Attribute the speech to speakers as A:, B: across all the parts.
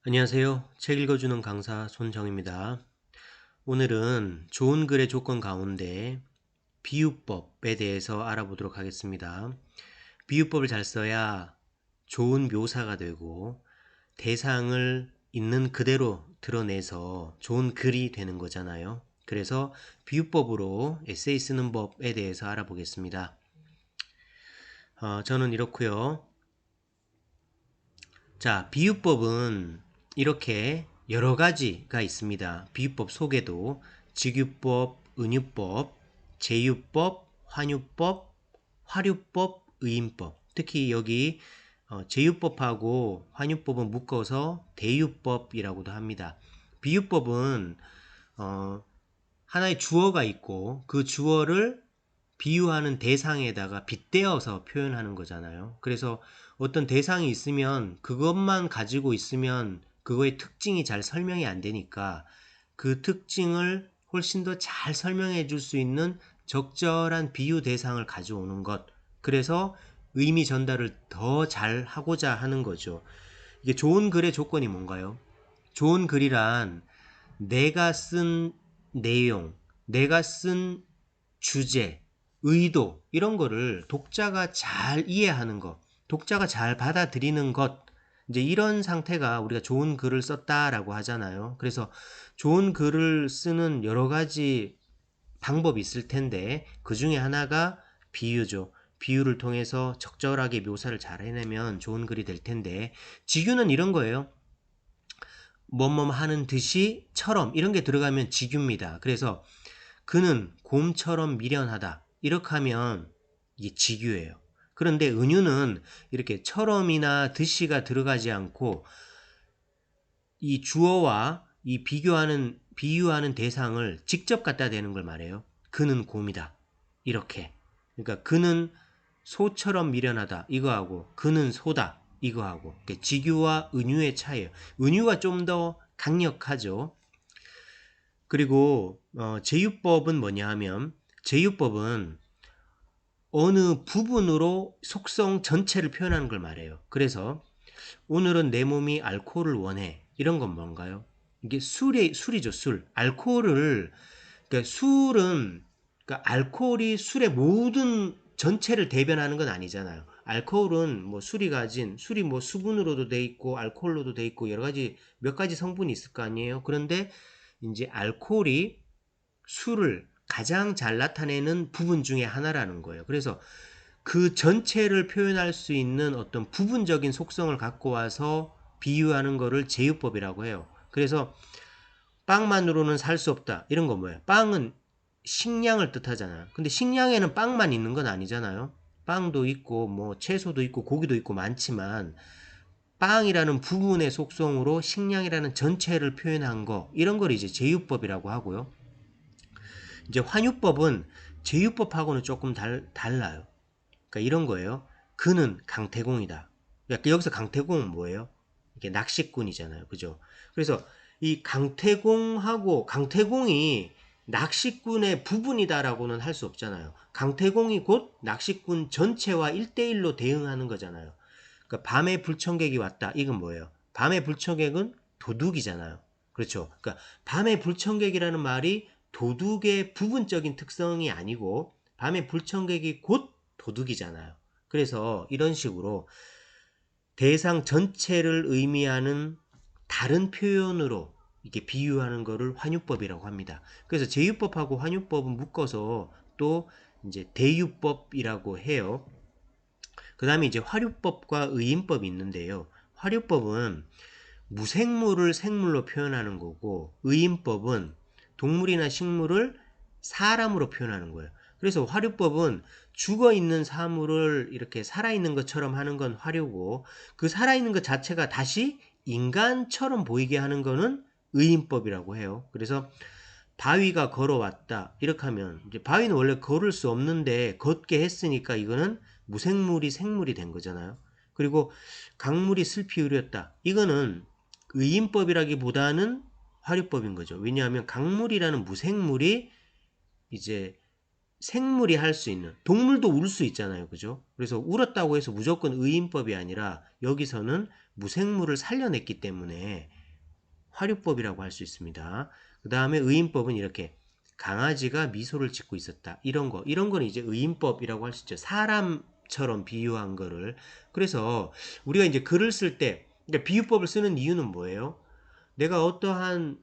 A: 안녕하세요. 책 읽어주는 강사 손정입니다. 오늘은 좋은 글의 조건 가운데 비유법에 대해서 알아보도록 하겠습니다. 비유법을 잘 써야 좋은 묘사가 되고 대상을 있는 그대로 드러내서 좋은 글이 되는 거잖아요. 그래서 비유법으로 에세이 쓰는 법에 대해서 알아보겠습니다. 저는 이렇고요. 자, 비유법은 이렇게 여러 가지가 있습니다. 비유법 속에도 직유법, 은유법, 제유법, 환유법, 화류법, 의인법. 특히 여기 제유법하고 환유법은 묶어서 대유법이라고도 합니다. 비유법은 하나의 주어가 있고 그 주어를 비유하는 대상에다가 빗대어서 표현하는 거잖아요. 그래서 어떤 대상이 있으면 그것만 가지고 있으면 그거의 특징이 잘 설명이 안 되니까 그 특징을 훨씬 더 잘 설명해 줄 수 있는 적절한 비유 대상을 가져오는 것. 그래서 의미 전달을 더 잘 하고자 하는 거죠. 이게 좋은 글의 조건이 뭔가요? 좋은 글이란 내가 쓴 내용, 내가 쓴 주제, 의도 이런 거를 독자가 잘 이해하는 것, 독자가 잘 받아들이는 것, 이제 이런 상태가 우리가 좋은 글을 썼다라고 하잖아요. 그래서 좋은 글을 쓰는 여러 가지 방법이 있을 텐데 그 중에 하나가 비유죠. 비유를 통해서 적절하게 묘사를 잘 해내면 좋은 글이 될 텐데 직유는 이런 거예요. 뭐뭐 하는 듯이 처럼 이런 게 들어가면 직유입니다. 그래서 그는 곰처럼 미련하다. 이렇게 하면 이게 직유예요. 그런데 은유는 이렇게 처럼이나 듯이가 들어가지 않고 이 주어와 이 비유하는 대상을 직접 갖다 대는 걸 말해요. 그는 곰이다. 이렇게. 그러니까 그는 소처럼 미련하다. 이거하고 그는 소다. 이거하고. 직유와 은유의 차이예요. 은유가 좀 더 강력하죠. 그리고 제유법은 뭐냐 하면 제유법은 어느 부분으로 속성 전체를 표현하는 걸 말해요. 그래서 오늘은 내 몸이 알코올을 원해. 이런 건 뭔가요? 이게 술이죠, 술. 알코올을, 그러니까 술은, 그러니까 알코올이 술의 모든 전체를 대변하는 건 아니잖아요. 알코올은 뭐 술이 뭐 수분으로도 돼 있고, 알코올로도 돼 있고, 여러 가지, 몇 가지 성분이 있을 거 아니에요? 그런데 이제 알코올이 술을 가장 잘 나타내는 부분 중에 하나라는 거예요. 그래서 그 전체를 표현할 수 있는 어떤 부분적인 속성을 갖고 와서 비유하는 거를 제유법이라고 해요. 그래서 빵만으로는 살 수 없다. 이런 거 뭐예요? 빵은 식량을 뜻하잖아요. 근데 식량에는 빵만 있는 건 아니잖아요. 빵도 있고 뭐 채소도 있고 고기도 있고 많지만 빵이라는 부분의 속성으로 식량이라는 전체를 표현한 거 이런 걸 이제 제유법이라고 하고요. 이제 환유법은 제유법하고는 조금 달라요. 그러니까 이런 거예요. 그는 강태공이다. 그러니까 여기서 강태공은 뭐예요? 이게 낚시꾼이잖아요. 그죠? 그래서 이 강태공이 낚시꾼의 부분이다라고는 할 수 없잖아요. 강태공이 곧 낚시꾼 전체와 1대1로 대응하는 거잖아요. 그러니까 밤에 불청객이 왔다. 이건 뭐예요? 밤에 불청객은 도둑이잖아요. 그렇죠? 그러니까 밤에 불청객이라는 말이 도둑의 부분적인 특성이 아니고 밤에 불청객이 곧 도둑이잖아요. 그래서 이런 식으로 대상 전체를 의미하는 다른 표현으로 이렇게 비유하는 거를 환유법이라고 합니다. 그래서 제유법하고 환유법은 묶어서 또 이제 대유법이라고 해요. 그 다음에 이제 화류법과 의인법이 있는데요. 화류법은 무생물을 생물로 표현하는 거고 의인법은 동물이나 식물을 사람으로 표현하는 거예요. 그래서 화류법은 죽어있는 사물을 이렇게 살아있는 것처럼 하는 건 화류고 그 살아있는 것 자체가 다시 인간처럼 보이게 하는 거는 의인법이라고 해요. 그래서 바위가 걸어왔다. 이렇게 하면 이제 바위는 원래 걸을 수 없는데 걷게 했으니까 이거는 무생물이 생물이 된 거잖아요. 그리고 강물이 슬피 흐렸다. 이거는 의인법이라기보다는 화류법인 거죠. 왜냐하면 강물이라는 무생물이 이제 생물이 할 수 있는 동물도 울 수 있잖아요. 그죠? 그래서 울었다고 해서 무조건 의인법이 아니라 여기서는 무생물을 살려냈기 때문에 화류법이라고 할 수 있습니다. 그 다음에 의인법은 이렇게 강아지가 미소를 짓고 있었다. 이런 거는 이제 의인법이라고 할 수 있죠. 사람처럼 비유한 거를. 그래서 우리가 이제 글을 쓸 때, 그러니까 비유법을 쓰는 이유는 뭐예요? 내가 어떠한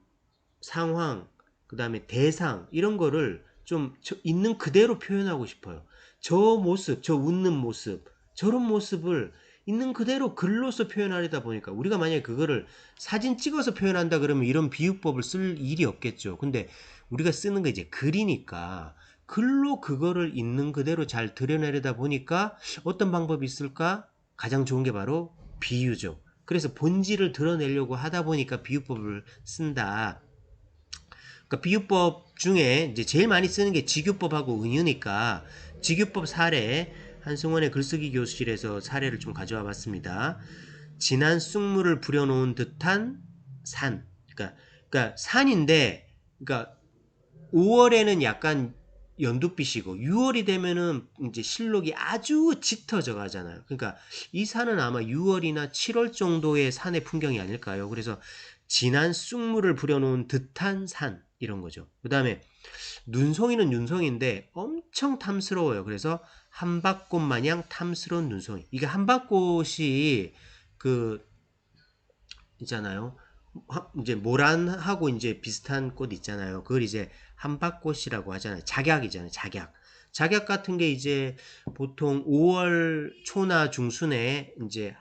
A: 상황, 그 다음에 대상, 이런 거를 좀 있는 그대로 표현하고 싶어요. 저 모습, 저 웃는 모습, 저런 모습을 있는 그대로 글로서 표현하려다 보니까 우리가 만약에 그거를 사진 찍어서 표현한다 그러면 이런 비유법을 쓸 일이 없겠죠. 근데 우리가 쓰는 게 이제 글이니까 글로 그거를 있는 그대로 잘 드러내려다 보니까 어떤 방법이 있을까? 가장 좋은 게 바로 비유죠. 그래서 본질을 드러내려고 하다 보니까 비유법을 쓴다. 그러니까 비유법 중에 이제 제일 많이 쓰는 게 직유법하고 은유니까 직유법 사례 한승원의 글쓰기 교실에서 사례를 좀 가져와 봤습니다. 진한 쑥물을 부려놓은 듯한 산. 그러니까 산인데, 그러니까 5월에는 약간 연두빛이고 6월이 되면은 이제 실록이 아주 짙어져 가잖아요. 그러니까 이 산은 아마 6월이나 7월 정도의 산의 풍경이 아닐까요? 그래서 진한 쑥물을 부려놓은 듯한 산 이런 거죠. 그 다음에 눈송이는 눈송이인데 엄청 탐스러워요. 그래서 한밭꽃 마냥 탐스러운 눈송이. 이게 한밭꽃이 그 있잖아요. 이제 모란하고 이제 비슷한 꽃 있잖아요. 그걸 이제 한밭꽃이라고 하잖아요. 작약이잖아요. 작약. 작약 같은 게 이제 보통 5월 초나 중순에 이제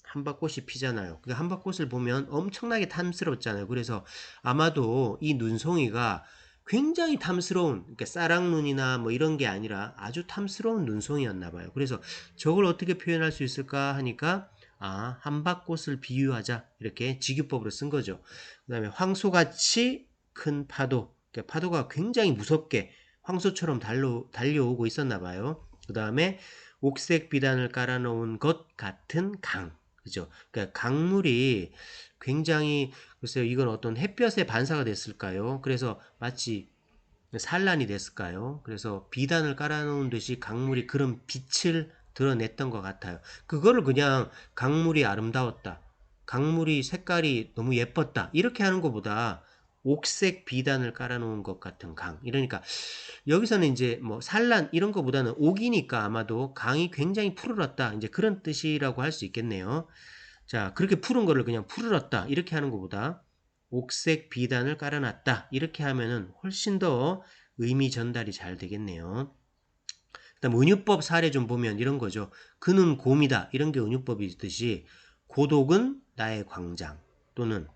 A: 한밭꽃이 피잖아요. 그 한밭꽃을 보면 엄청나게 탐스럽잖아요. 그래서 아마도 이 눈송이가 굉장히 탐스러운, 그러니까 싸랑눈이나 뭐 이런 게 아니라 아주 탐스러운 눈송이였나 봐요. 그래서 저걸 어떻게 표현할 수 있을까 하니까 한밭꽃을 비유하자 이렇게 직유법으로 쓴 거죠. 그 다음에 황소같이 큰 파도, 그러니까 파도가 굉장히 무섭게 황소처럼 달려오고 있었나 봐요. 그 다음에 옥색 비단을 깔아놓은 것 같은 강, 그죠? 그러니까 강물이 굉장히, 글쎄요, 이건 어떤 햇볕의 반사가 됐을까요? 그래서 마치 산란이 됐을까요? 그래서 비단을 깔아놓은 듯이 강물이 그런 빛을 드러냈던 것 같아요. 그거를 그냥 강물이 아름다웠다, 강물이 색깔이 너무 예뻤다, 이렇게 하는 것보다 옥색 비단을 깔아놓은 것 같은 강. 이러니까 여기서는 이제 뭐 산란 이런 것보다는 옥이니까 아마도 강이 굉장히 푸르렀다, 이제 그런 뜻이라고 할 수 있겠네요. 자, 그렇게 푸른 거를 그냥 푸르렀다 이렇게 하는 것보다 옥색 비단을 깔아놨다 이렇게 하면은 훨씬 더 의미 전달이 잘 되겠네요. 그다음 은유법 사례 좀 보면 이런 거죠. 그는 곰이다 이런 게 은유법이 있듯이 고독은 나의 광장, 또는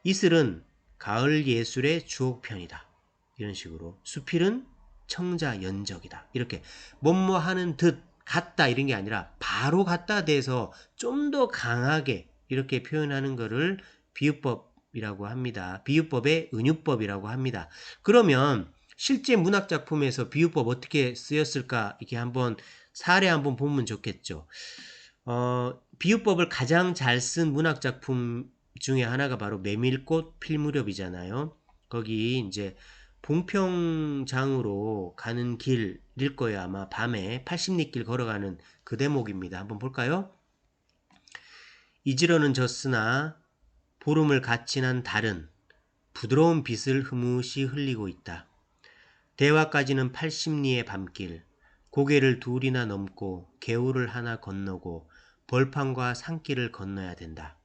A: 이슬은 가을 예술의 주옥편이다 이런 식으로, 수필은 청자 연적이다 이렇게 뭐뭐 하는 듯 같다 이런 게 아니라 바로 갖다 대서 좀 더 강하게 이렇게 표현하는 거를 비유법이라고 합니다. 비유법의 은유법이라고 합니다. 그러면 실제 문학 작품에서 비유법 어떻게 쓰였을까 이렇게 한번 사례 한번 보면 좋겠죠. 비유법을 가장 잘 쓴 문학 작품 중에 하나가 바로 메밀꽃 필 무렵이잖아요. 거기 이제 봉평장으로 가는 길일 거예요. 아마 밤에 80리길 걸어가는 그 대목입니다. 한번 볼까요? 이지러는 졌으나 보름을 갓친한 달은 부드러운 빛을 흐뭇이 흘리고 있다. 대화까지는 80리의 밤길, 고개를 둘이나 넘고 개울을 하나 건너고 벌판과 산길을 건너야 된다.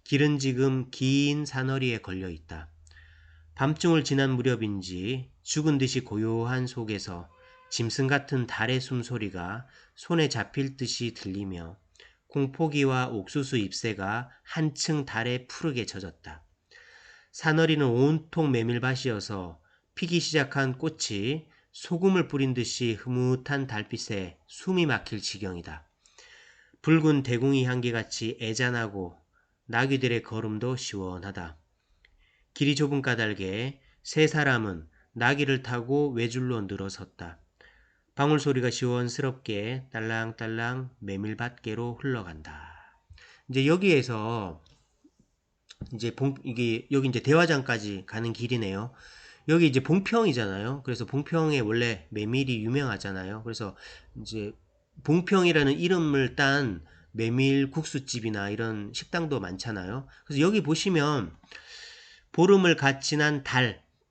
A: 길은 지금 긴 사너리에 걸려 있다. 밤중을 지난 무렵인지 죽은 듯이 고요한 속에서 짐승 같은 달의 숨소리가 손에 잡힐 듯이 들리며 콩포기와 옥수수 잎새가 한층 달에 푸르게 젖었다. 사너리는 온통 메밀밭이어서 피기 시작한 꽃이 소금을 뿌린 듯이 흐뭇한 달빛에 숨이 막힐 지경이다. 붉은 대궁이 향기같이 애잔하고 나귀들의 걸음도 시원하다. 길이 좁은 까닭에 세 사람은 나귀를 타고 외줄로 늘어섰다. 방울소리가 시원스럽게 딸랑딸랑 메밀밭계로 흘러간다. 이제 여기에서 이제 이게 여기 이제 대화장까지 가는 길이네요. 여기 이제 봉평이잖아요. 그래서 봉평에 원래 메밀이 유명하잖아요. 그래서 이제 봉평이라는 이름을 딴 메밀 국수집이나 이런 식당도 많잖아요. 그래서 여기 보시면 보름을 같이 난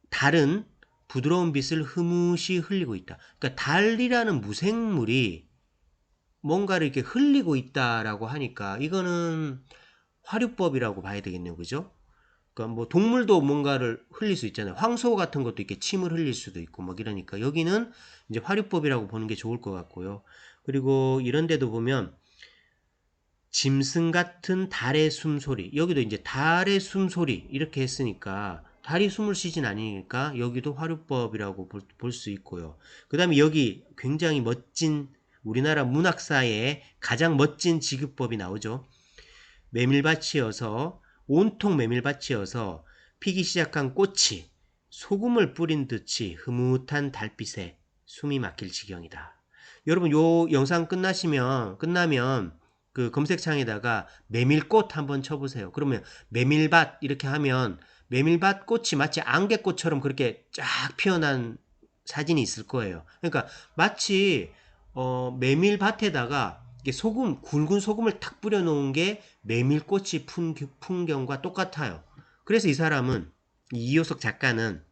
A: 달은 부드러운 빛을 흐뭇이 흘리고 있다. 그러니까 달이라는 무생물이 뭔가를 이렇게 흘리고 있다라고 하니까 이거는 화류법이라고 봐야 되겠네요. 그죠? 그러니까 뭐 동물도 뭔가를 흘릴 수 있잖아요. 황소 같은 것도 이렇게 침을 흘릴 수도 있고 막 이러니까 여기는 이제 화류법이라고 보는 게 좋을 것 같고요. 그리고 이런 데도 보면 짐승 같은 달의 숨소리. 여기도 이제 달의 숨소리 이렇게 했으니까 달이 숨을 쉬진 않으니까 여기도 화류법이라고 볼 수 있고요. 그 다음에 여기 굉장히 멋진 우리나라 문학사의 가장 멋진 직유법이 나오죠. 메밀밭이어서 온통 메밀밭이어서 피기 시작한 꽃이 소금을 뿌린 듯이 흐뭇한 달빛에 숨이 막힐 지경이다. 여러분 요 영상 끝나면 그 검색창에다가 메밀꽃 한번 쳐보세요. 그러면 메밀밭 이렇게 하면 메밀밭 꽃이 마치 안개꽃처럼 그렇게 쫙 피어난 사진이 있을 거예요. 그러니까 마치 메밀밭에다가 소금, 굵은 소금을 탁 뿌려놓은 게 메밀꽃이 푼 풍경과 똑같아요. 그래서 이 사람은, 이효석 작가는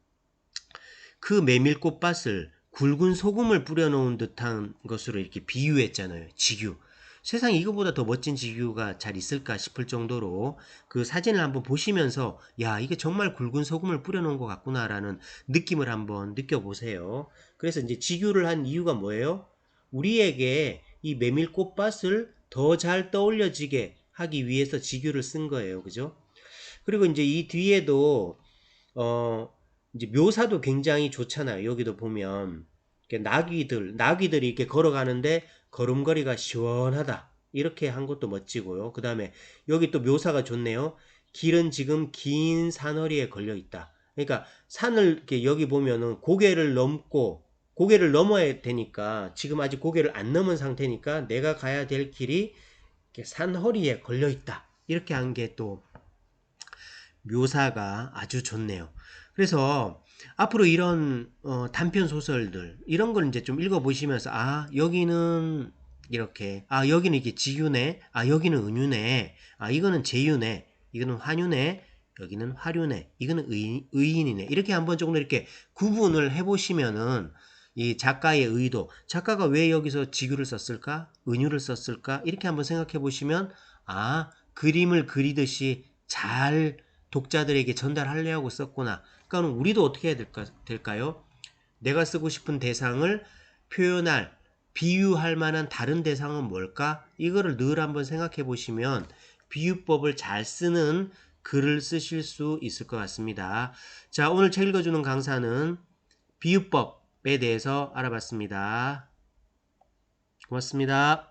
A: 그 메밀꽃밭을 굵은 소금을 뿌려놓은 듯한 것으로 이렇게 비유했잖아요. 직유. 세상에 이거보다 더 멋진 직유가 잘 있을까 싶을 정도로 그 사진을 한번 보시면서 야, 이게 정말 굵은 소금을 뿌려놓은 것 같구나라는 느낌을 한번 느껴보세요. 그래서 이제 직유를 한 이유가 뭐예요? 우리에게 이 메밀꽃밭을 더 잘 떠올려지게 하기 위해서 직유를 쓴 거예요. 그죠? 그리고 이제 이 뒤에도 어 이제 묘사도 굉장히 좋잖아요. 여기도 보면 이렇게 나귀들이 이렇게 걸어가는데 걸음걸이가 시원하다. 이렇게 한 것도 멋지고요. 그 다음에 여기 또 묘사가 좋네요. 길은 지금 긴 산허리에 걸려 있다. 그러니까 산을 이렇게 여기 보면은 고개를 넘어야 되니까 지금 아직 고개를 안 넘은 상태니까 내가 가야 될 길이 이렇게 산허리에 걸려 있다. 이렇게 한 게 또 묘사가 아주 좋네요. 그래서 앞으로 이런 단편 소설들 이런 걸 이제 좀 읽어보시면서 아 여기는 이렇게 여기는 이게 지유네, 여기는 은유네, 이거는 제유네, 이거는 환유네, 여기는 화류네, 이거는 의인이네, 이렇게 한번 조금 이렇게 구분을 해보시면은 이 작가의 의도, 작가가 왜 여기서 지유를 썼을까, 은유를 썼을까, 이렇게 한번 생각해 보시면 그림을 그리듯이 잘 독자들에게 전달하려고 썼구나. 그러니까 우리도 어떻게 해야 될까요? 내가 쓰고 싶은 대상을 표현할, 비유할 만한 다른 대상은 뭘까? 이거를 늘 한번 생각해 보시면 비유법을 잘 쓰는 글을 쓰실 수 있을 것 같습니다. 자, 오늘 책 읽어주는 강사는 비유법에 대해서 알아봤습니다. 고맙습니다.